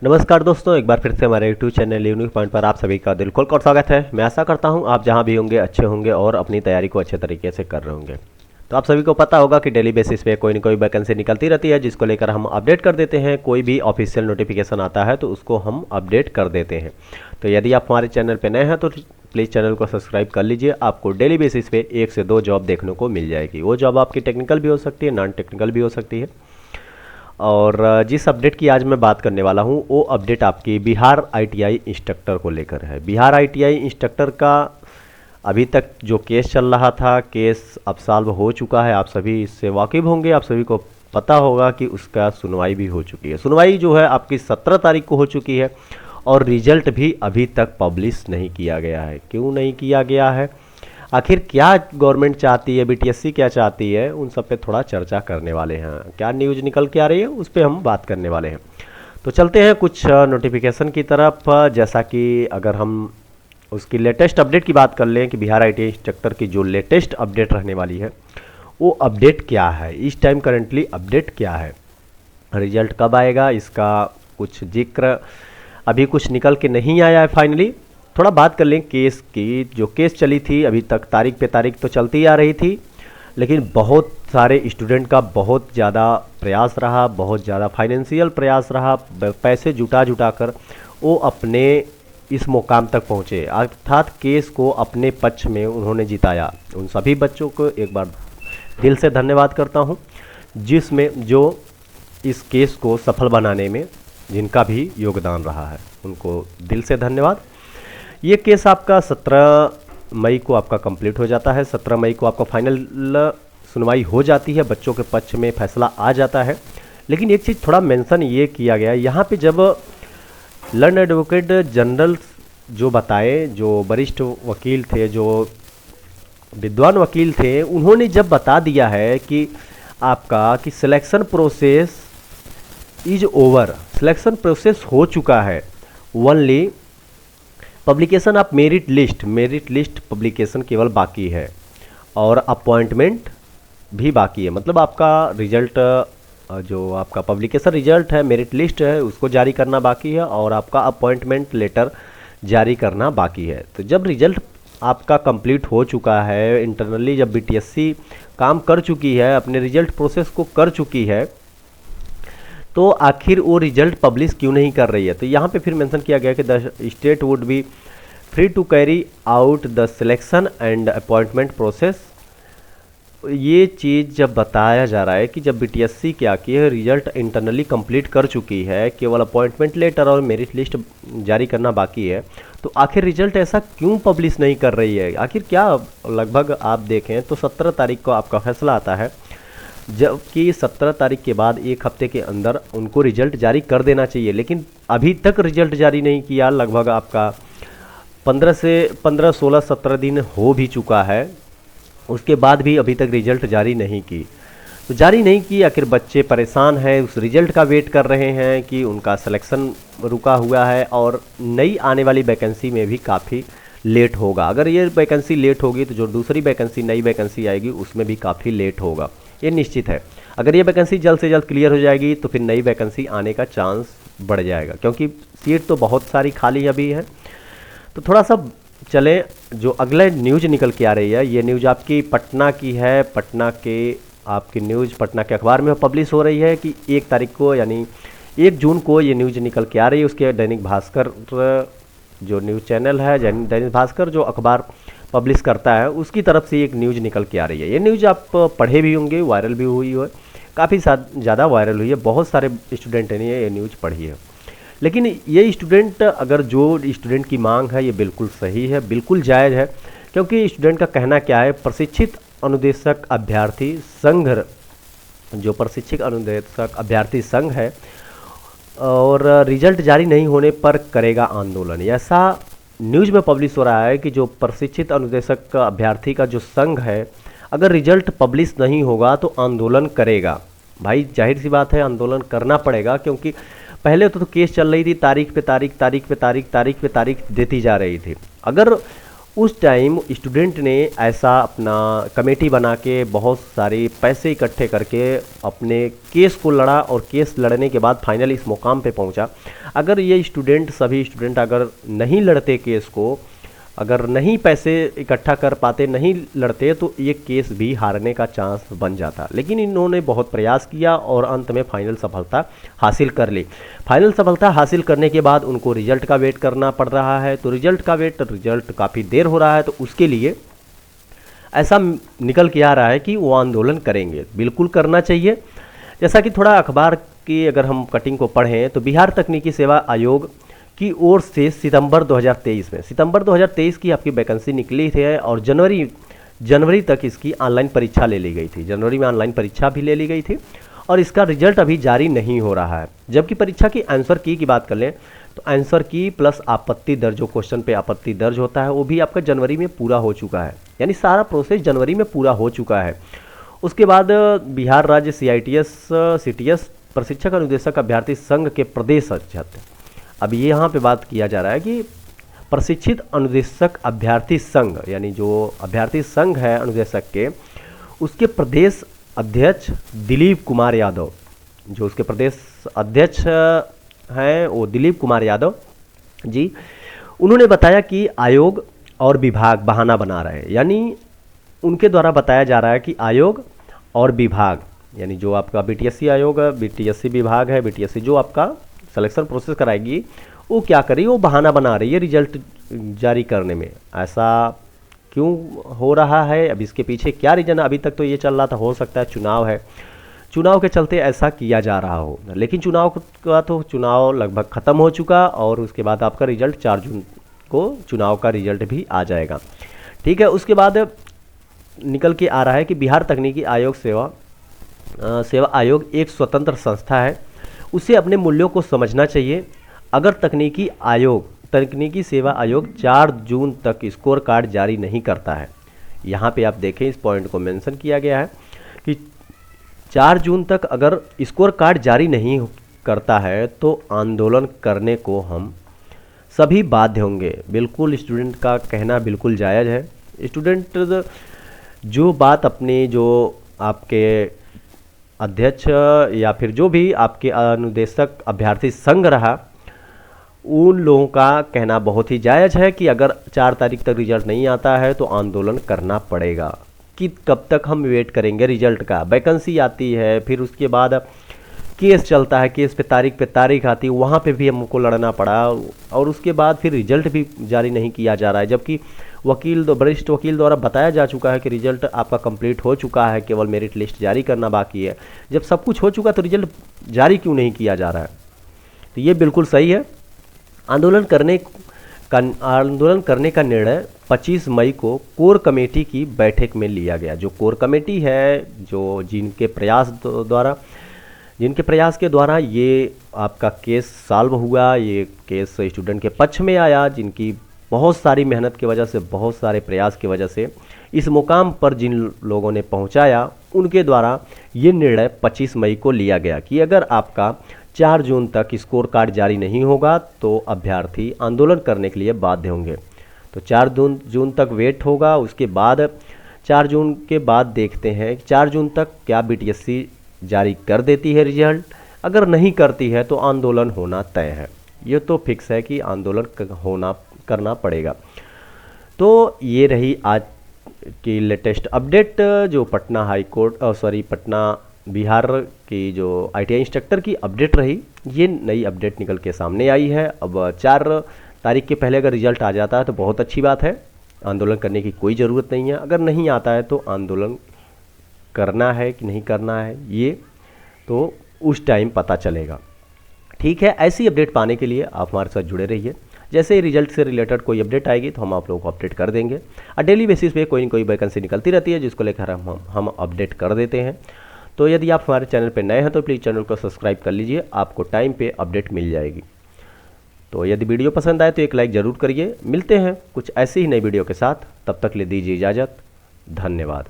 नमस्कार दोस्तों, एक बार फिर से हमारे यूट्यूब चैनल यूनिक पॉइंट पर आप सभी का दिल खोल कर स्वागत है। मैं आशा करता हूं आप जहां भी होंगे अच्छे होंगे और अपनी तैयारी को अच्छे तरीके से कर रहे होंगे। तो आप सभी को पता होगा कि डेली बेसिस पे कोई ना कोई वैकेंसी निकलती रहती है, जिसको लेकर हम अपडेट कर देते हैं। कोई भी ऑफिशियल नोटिफिकेशन आता है तो उसको हम अपडेट कर देते हैं। तो यदि आप हमारे चैनल पर नए हैं तो प्लीज़ चैनल को सब्सक्राइब कर लीजिए। आपको डेली बेसिस पे 1 से 2 जॉब देखने को मिल जाएगी। वो जॉब आपकी टेक्निकल भी हो सकती है, नॉन टेक्निकल भी हो सकती है। और जिस अपडेट की आज मैं बात करने वाला हूं वो अपडेट आपकी बिहार आईटीआई इंस्ट्रक्टर को लेकर है। बिहार आईटीआई इंस्ट्रक्टर का अभी तक जो केस चल रहा था, केस अब सॉल्व हो चुका है। आप सभी इससे वाकिफ़ होंगे, आप सभी को पता होगा कि उसका सुनवाई भी हो चुकी है। सुनवाई जो है आपकी 17 तारीख को हो चुकी है और रिजल्ट भी अभी तक पब्लिश नहीं किया गया है। क्यों नहीं किया गया है, आखिर क्या गवर्नमेंट चाहती है, बीटीएससी क्या चाहती है, उन सब पे थोड़ा चर्चा करने वाले हैं। क्या न्यूज़ निकल के आ रही है उस पर हम बात करने वाले हैं। तो चलते हैं कुछ नोटिफिकेशन की तरफ। जैसा कि अगर हम उसकी लेटेस्ट अपडेट की बात कर लें कि बिहार आईटीआई इंस्ट्रक्टर की जो लेटेस्ट अपडेट रहने वाली है वो अपडेट क्या है, इस टाइम करेंटली अपडेट क्या है, रिजल्ट कब आएगा, इसका कुछ जिक्र अभी कुछ निकल के नहीं आया है फाइनली। थोड़ा बात कर लें केस की। जो केस चली थी अभी तक तारीख पे तारीख तो चलती आ रही थी, लेकिन बहुत सारे स्टूडेंट का बहुत ज़्यादा प्रयास रहा, बहुत ज़्यादा फाइनेंशियल प्रयास रहा, पैसे जुटा कर वो अपने इस मुकाम तक पहुँचे, अर्थात केस को अपने पक्ष में उन्होंने जिताया। उन सभी बच्चों को एक बार दिल से धन्यवाद करता हूँ, जिसमें जो इस केस को सफल बनाने में जिनका भी योगदान रहा है, उनको दिल से धन्यवाद। ये केस आपका 17 मई को आपका कंप्लीट हो जाता है। 17 मई को आपका फाइनल सुनवाई हो जाती है, बच्चों के पक्ष में फैसला आ जाता है। लेकिन एक चीज़ थोड़ा मेंशन ये किया गया है यहाँ पे, जब लर्न एडवोकेट जनरल जो बताए, जो वरिष्ठ वकील थे, जो विद्वान वकील थे, उन्होंने जब बता दिया है कि आपका कि selection process is over, selection process हो चुका है, only publication of merit list publication केवल बाकी है और अपॉइंटमेंट भी बाकी है। मतलब आपका रिजल्ट, जो आपका पब्लिकेशन रिजल्ट है, मेरिट लिस्ट है, उसको जारी करना बाकी है और आपका अपॉइंटमेंट लेटर जारी करना बाकी है। तो जब रिजल्ट आपका कंप्लीट हो चुका है, इंटरनली जब बीटीएससी काम कर चुकी है, अपने रिजल्ट प्रोसेस को कर चुकी है, तो आखिर वो रिजल्ट पब्लिश क्यों नहीं कर रही है। तो यहाँ पे फिर मेंशन किया गया कि the state would be free to carry out the selection and appointment process. ये चीज़ जब बताया जा रहा है कि जब बीटीएससी क्या की है, रिजल्ट इंटरनली कंप्लीट कर चुकी है, केवल अपॉइंटमेंट लेटर और मेरिट लिस्ट जारी करना बाकी है, तो आखिर रिजल्ट ऐसा क्यों पब्लिश नहीं कर रही है। आखिर क्या, लगभग आप देखें तो 17 तारीख को आपका फैसला आता है, जबकि 17 तारीख के बाद एक हफ्ते के अंदर उनको रिजल्ट जारी कर देना चाहिए, लेकिन अभी तक रिजल्ट जारी नहीं किया। लगभग आपका 15 से 15, 16, 17 दिन हो भी चुका है, उसके बाद भी अभी तक रिजल्ट जारी नहीं की। तो जारी नहीं की, आखिर बच्चे परेशान हैं, उस रिजल्ट का वेट कर रहे हैं कि उनका सिलेक्शन रुका हुआ है और नई आने वाली वैकेंसी में भी काफ़ी लेट होगा। अगर ये वैकेंसी लेट होगी तो जो दूसरी वैकेंसी, नई वैकेंसी आएगी, उसमें भी काफ़ी लेट होगा, ये निश्चित है। अगर ये वैकेंसी जल्द से जल्द क्लियर हो जाएगी तो फिर नई वैकेंसी आने का चांस बढ़ जाएगा, क्योंकि सीट तो बहुत सारी खाली अभी है। तो थोड़ा सा चलें, जो अगले न्यूज़ निकल के आ रही है, ये न्यूज़ आपकी पटना की है। पटना के आपकी न्यूज़ पटना के अखबार में पब्लिश हो रही है कि 1 तारीख को, यानी 1 जून को ये न्यूज़ निकल के आ रही है। उसके दैनिक भास्कर जो न्यूज़ चैनल है, दैनिक भास्कर जो अखबार पब्लिश करता है, उसकी तरफ से एक न्यूज़ निकल के आ रही है। ये न्यूज़ आप पढ़े भी होंगे, वायरल भी हुई है, काफ़ी ज़्यादा वायरल हुई है, बहुत सारे स्टूडेंट ने ये न्यूज़ पढ़ी है। लेकिन ये स्टूडेंट, अगर जो स्टूडेंट की मांग है ये बिल्कुल सही है, बिल्कुल जायज़ है, क्योंकि स्टूडेंट का कहना क्या है, प्रशिक्षित अनुदेशक अभ्यर्थी संघ, जो प्रशिक्षित अनुदेशक अभ्यर्थी संघ है, और रिजल्ट जारी नहीं होने पर करेगा आंदोलन। ऐसा न्यूज़ में पब्लिश हो रहा है कि जो प्रशिक्षित अनुदेशक अभ्यर्थी का जो संघ है, अगर रिजल्ट पब्लिश नहीं होगा तो आंदोलन करेगा। भाई जाहिर सी बात है, आंदोलन करना पड़ेगा, क्योंकि पहले तो केस चल रही थी, तारीख पे तारीख, तारीख पे तारीख, तारीख पे तारीख देती जा रही थी। अगर उस टाइम स्टूडेंट ने ऐसा अपना कमेटी बना के बहुत सारे पैसे इकट्ठे करके अपने केस को लड़ा और केस लड़ने के बाद फाइनली इस मुकाम पे पहुंचा। अगर ये स्टूडेंट सभी स्टूडेंट अगर नहीं लड़ते केस को, अगर नहीं पैसे इकट्ठा कर पाते, नहीं लड़ते, तो ये केस भी हारने का चांस बन जाता। लेकिन इन्होंने बहुत प्रयास किया और अंत में फाइनल सफलता हासिल कर ली। फाइनल सफलता हासिल करने के बाद उनको रिजल्ट का वेट करना पड़ रहा है। तो रिजल्ट काफ़ी देर हो रहा है, तो उसके लिए ऐसा निकल के आ रहा है कि वो आंदोलन करेंगे। बिल्कुल करना चाहिए। जैसा कि थोड़ा अखबार की अगर हम कटिंग को पढ़ें तो बिहार तकनीकी सेवा आयोग की ओर से सितंबर 2023 की आपकी वैकेंसी निकली थी और जनवरी तक इसकी ऑनलाइन परीक्षा ले ली गई थी। जनवरी में ऑनलाइन परीक्षा भी ले ली गई थी और इसका रिजल्ट अभी जारी नहीं हो रहा है। जबकि परीक्षा की आंसर की बात कर लें तो आंसर की प्लस आपत्ति दर्ज, जो क्वेश्चन पे आपत्ति दर्ज होता है, वो भी आपका जनवरी में पूरा हो चुका है। यानी सारा प्रोसेस जनवरी में पूरा हो चुका है। उसके बाद बिहार राज्य CTS प्रशिक्षक अनुदेशक अभ्यर्थी संघ के प्रदेश अध्यक्ष, अब ये यहाँ पे बात किया जा रहा है कि प्रशिक्षित अनुदेशक अभ्यर्थी संघ, यानी जो अभ्यर्थी संघ है अनुदेशक के, उसके प्रदेश अध्यक्ष दिलीप कुमार यादव, जो उसके प्रदेश अध्यक्ष हैं वो दिलीप कुमार यादव जी, उन्होंने बताया कि आयोग और विभाग बहाना बना रहे हैं। यानी उनके द्वारा बताया जा रहा है कि आयोग और विभाग, यानी जो आपका BTSC आयोग है, BTSC विभाग है, BTSC जो आपका सिलेक्शन प्रोसेस कराएगी, वो क्या करी, वो बहाना बना रही है रिजल्ट जारी करने में। ऐसा क्यों हो रहा है, अब इसके पीछे क्या रीज़न है? अभी तक तो ये चल रहा था, हो सकता है चुनाव है, चुनाव के चलते ऐसा किया जा रहा हो। लेकिन चुनाव लगभग ख़त्म हो चुका और उसके बाद आपका रिजल्ट 4 जून को चुनाव का रिजल्ट भी आ जाएगा। ठीक है, उसके बाद निकल के आ रहा है कि बिहार तकनीकी आयोग सेवा आयोग एक स्वतंत्र संस्था है, उसे अपने मूल्यों को समझना चाहिए। अगर तकनीकी सेवा आयोग 4 जून तक स्कोर कार्ड जारी नहीं करता है, यहाँ पे आप देखें इस पॉइंट को मेंशन किया गया है कि 4 जून तक अगर स्कोर कार्ड जारी नहीं करता है तो आंदोलन करने को हम सभी बाध्य होंगे। बिल्कुल स्टूडेंट का कहना बिल्कुल जायज़ है। स्टूडेंट जो बात अपनी, जो आपके अध्यक्ष या फिर जो भी आपके अनुदेशक अभ्यर्थी संघ रहा, उन लोगों का कहना बहुत ही जायज़ है कि अगर 4 तारीख तक रिजल्ट नहीं आता है तो आंदोलन करना पड़ेगा। कि कब तक हम वेट करेंगे रिजल्ट का? वैकेंसी आती है, फिर उसके बाद केस चलता है, केस पे तारीख आती है, वहाँ पे भी हमको लड़ना पड़ा और उसके बाद फिर रिजल्ट भी जारी नहीं किया जा रहा है। जबकि वरिष्ठ वकील द्वारा बताया जा चुका है कि रिजल्ट आपका कंप्लीट हो चुका है, केवल मेरिट लिस्ट जारी करना बाकी है। जब सब कुछ हो चुका तो रिजल्ट जारी क्यों नहीं किया जा रहा है? तो ये बिल्कुल सही है। आंदोलन करने का निर्णय 25 मई को कोर कमेटी की बैठक में लिया गया। जो कोर कमेटी है, जो जिनके प्रयास के द्वारा ये आपका केस सॉल्व हुआ, ये केस स्टूडेंट के पक्ष में आया, जिनकी बहुत सारी मेहनत की वजह से, बहुत सारे प्रयास की वजह से इस मुकाम पर जिन लोगों ने पहुंचाया, उनके द्वारा ये निर्णय 25 मई को लिया गया कि अगर आपका 4 जून तक स्कोर कार्ड जारी नहीं होगा तो अभ्यर्थी आंदोलन करने के लिए बाध्य होंगे। तो 4 जून तक वेट होगा। उसके बाद 4 जून के बाद देखते हैं 4 जून तक क्या BTSC जारी कर देती है रिजल्ट। अगर नहीं करती है तो आंदोलन होना तय है। ये तो फिक्स है कि आंदोलन करना पड़ेगा। तो ये रही आज की लेटेस्ट अपडेट, जो पटना बिहार की जो ITI इंस्ट्रक्टर की अपडेट रही। ये नई अपडेट निकल के सामने आई है। अब 4 तारीख के पहले अगर रिजल्ट आ जाता है तो बहुत अच्छी बात है, आंदोलन करने की कोई ज़रूरत नहीं है। अगर नहीं आता है तो आंदोलन करना है कि नहीं करना है, ये तो उस टाइम पता चलेगा। ठीक है, ऐसी अपडेट पाने के लिए आप हमारे साथ जुड़े रहिए। जैसे ही रिजल्ट से रिलेटेड कोई अपडेट आएगी तो हम आप लोगों को अपडेट कर देंगे। और डेली बेसिस पे कोई न कोई वैकेंसी निकलती रहती है जिसको लेकर हम अपडेट कर देते हैं। तो यदि आप हमारे चैनल पर नए हैं तो प्लीज़ चैनल को सब्सक्राइब कर लीजिए, आपको टाइम पे अपडेट मिल जाएगी। तो यदि वीडियो पसंद आए तो एक लाइक ज़रूर करिए। मिलते हैं कुछ ऐसी ही नई वीडियो के साथ, तब तक ले दीजिए इजाज़त। धन्यवाद।